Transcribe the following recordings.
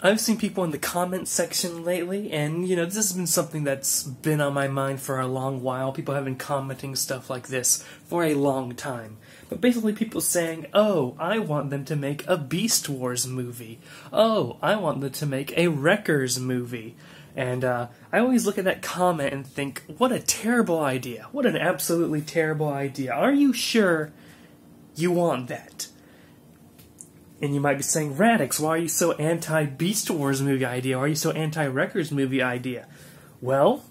I've seen people in the comment section lately, and, you know, this has been something that's been on my mind for a long while. People have been commenting stuff like this for a long time. But basically people saying, oh, I want them to make a Beast Wars movie. Oh, I want them to make a Wreckers movie. And I always look at that comment and think, what a terrible idea. What an absolutely terrible idea. Are you sure you want that? And you might be saying, Radix, why are you so anti-Beast Wars movie idea? Why are you so anti-Wreckers movie idea? Well,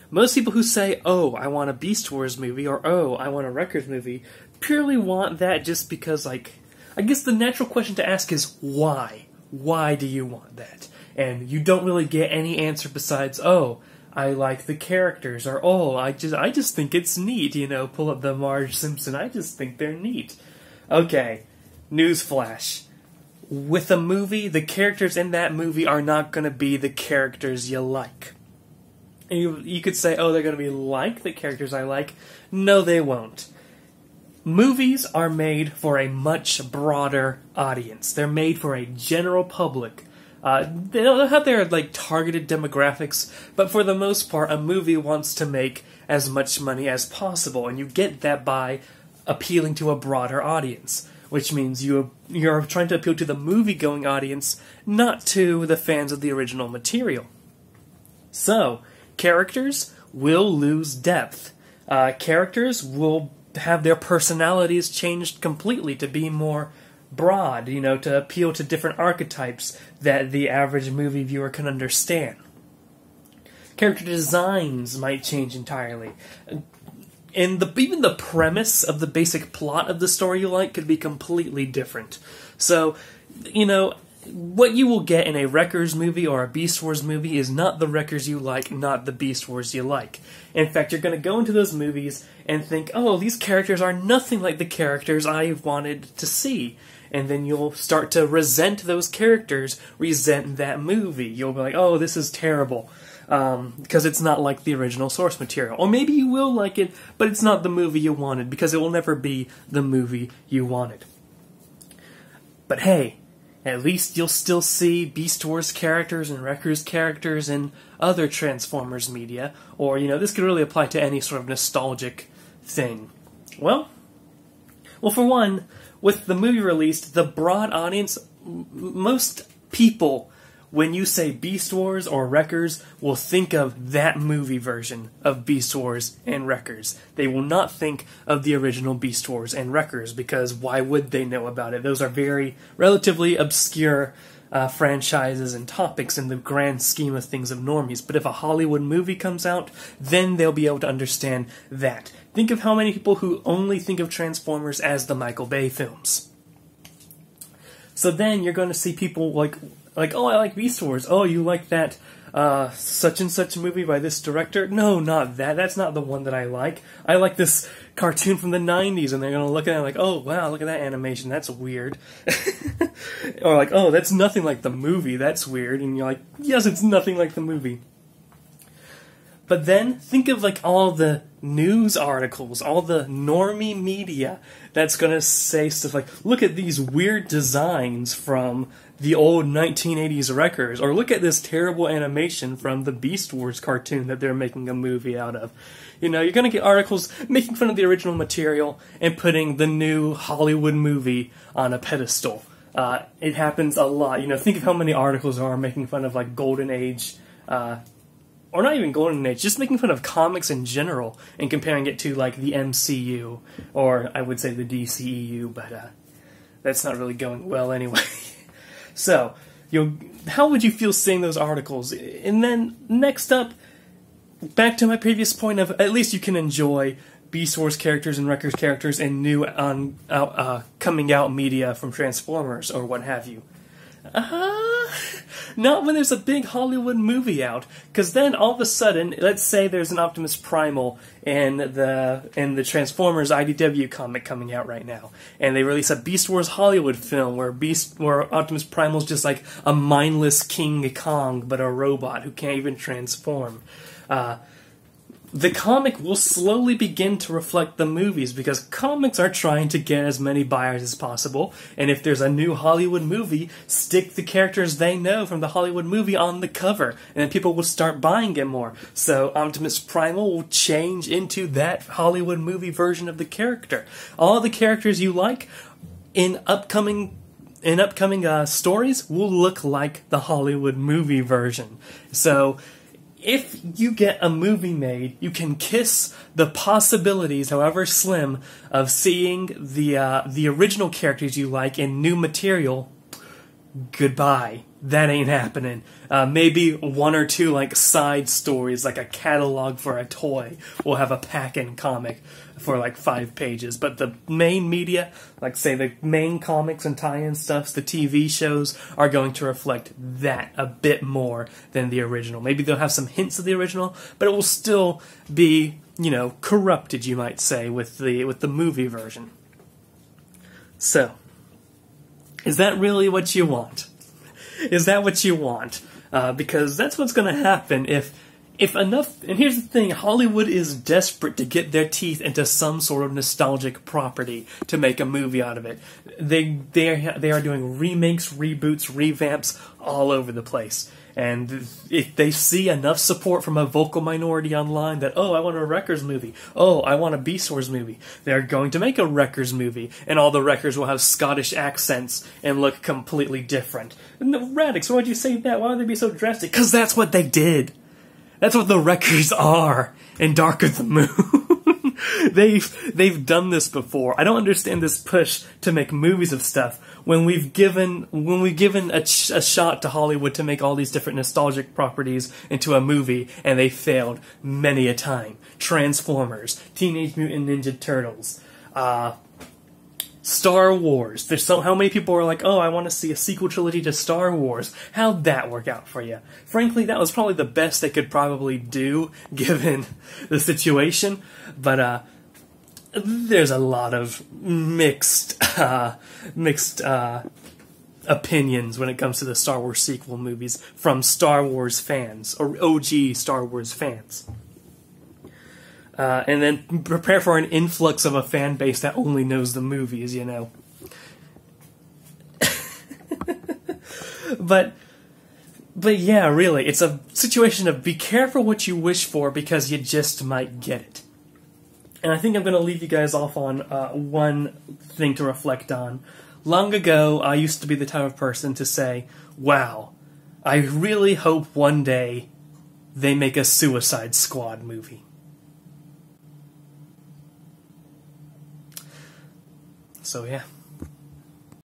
most people who say, oh, I want a Beast Wars movie, or oh, I want a Wreckers movie, purely want that just because, like, I guess the natural question to ask is, why? Why do you want that? And you don't really get any answer besides, oh, I like the characters, or oh, I just think it's neat, you know, pull up the Marge Simpson, I just think they're neat. Okay. Newsflash. With a movie, the characters in that movie are not going to be the characters you like. And you could say, oh, they're going to be like the characters I like. No, they won't. Movies are made for a much broader audience. They're made for a general public. They don't have their, like, targeted demographics, but for the most part, a movie wants to make as much money as possible, and you get that by appealing to a broader audience. Which means you're trying to appeal to the movie-going audience, not to the fans of the original material. So, characters will lose depth. Characters will have their personalities changed completely to be more broad, you know, to appeal to different archetypes that the average movie viewer can understand. Character designs might change entirely. And even the premise of the basic plot of the story you like could be completely different. So, you know, what you will get in a Wreckers movie or a Beast Wars movie is not the Wreckers you like, not the Beast Wars you like. In fact, you're going to go into those movies and think, oh, these characters are nothing like the characters I wanted to see. And then you'll start to resent those characters, resent that movie. You'll be like, oh, this is terrible. Because it's not like the original source material. Or maybe you will like it, but it's not the movie you wanted, because it will never be the movie you wanted. But hey, at least you'll still see Beast Wars characters and Wreckers characters in other Transformers media, or, you know, this could really apply to any sort of nostalgic thing. Well, for one, with the movie released, the broad audience, most people, when you say Beast Wars or Wreckers, will think of that movie version of Beast Wars and Wreckers. They will not think of the original Beast Wars and Wreckers, because why would they know about it? Those are very relatively obscure franchises and topics in the grand scheme of things of normies. But if a Hollywood movie comes out, then they'll be able to understand that. Think of how many people who only think of Transformers as the Michael Bay films. So then you're going to see people like, oh, I like Beast Wars. Oh, you like that such and such movie by this director? No, not that. That's not the one that I like. I like this cartoon from the 90s, and they're going to look at it like, oh, wow, look at that animation. That's weird. Or like, oh, that's nothing like the movie. That's weird. And you're like, yes, it's nothing like the movie. But then, think of like all the news articles, all the normie media that's going to say stuff like, look at these weird designs from the old 1980s Wreckers, or look at this terrible animation from the Beast Wars cartoon that they're making a movie out of. You know, you're going to get articles making fun of the original material and putting the new Hollywood movie on a pedestal. It happens a lot. You know, think of how many articles are making fun of, like, Golden Age, or not even Golden Age, just making fun of comics in general and comparing it to, like, the MCU, or I would say the DCEU, but that's not really going well anyway. So, how would you feel seeing those articles? And then, next up, back to my previous point of, at least you can enjoy Beast Wars characters and Wreckers characters and new coming out media from Transformers, or what have you. Not when there's a big Hollywood movie out, because then all of a sudden, let's say there's an Optimus Primal in the Transformers IDW comic coming out right now, and they release a Beast Wars Hollywood film where Optimus Primal's just like a mindless King Kong, but a robot who can't even transform. the comic will slowly begin to reflect the movies, because comics are trying to get as many buyers as possible, and if there's a new Hollywood movie, stick the characters they know from the Hollywood movie on the cover, and then people will start buying it more. So Optimus Primal will change into that Hollywood movie version of the character. All the characters you like in upcoming stories will look like the Hollywood movie version. So if you get a movie made, you can kiss the possibilities, however slim, of seeing the original characters you like in new material goodbye. That ain't happening. Maybe one or two like side stories, like a catalog for a toy, will have a pack-in comic for like 5 pages. But the main media, like say the main comics and tie-in stuffs, the TV shows, are going to reflect that a bit more than the original. Maybe they'll have some hints of the original, but it will still be, you know, corrupted, you might say, with the movie version. So, is that really what you want? Is that what you want? Because that's what's going to happen if enough... And here's the thing, Hollywood is desperate to get their teeth into some sort of nostalgic property to make a movie out of it. They are doing remakes, reboots, revamps all over the place. And if they see enough support from a vocal minority online that, oh, I want a Wreckers movie, oh, I want a Beast Wars movie, they're going to make a Wreckers movie, and all the Wreckers will have Scottish accents and look completely different. No, Radix, why'd you say that? Why would they be so drastic? Because that's what they did. That's what the Wreckers are in Dark of the Moon. They've done this before. I don't understand this push to make movies of stuff when we've given a shot to Hollywood to make all these different nostalgic properties into a movie, and they failed many a time. Transformers, Teenage Mutant Ninja Turtles, Star Wars. How many people are like, oh, I want to see a sequel trilogy to Star Wars. How'd that work out for you? Frankly, that was probably the best they could probably do, given the situation. But, there's a lot of mixed opinions when it comes to the Star Wars sequel movies from Star Wars fans, or OG Star Wars fans. And then prepare for an influx of a fan base that only knows the movies, you know. But yeah, really, it's a situation of be careful what you wish for, because you just might get it. And I think I'm going to leave you guys off on one thing to reflect on. Long ago, I used to be the type of person to say, wow, I really hope one day they make a Suicide Squad movie. So yeah.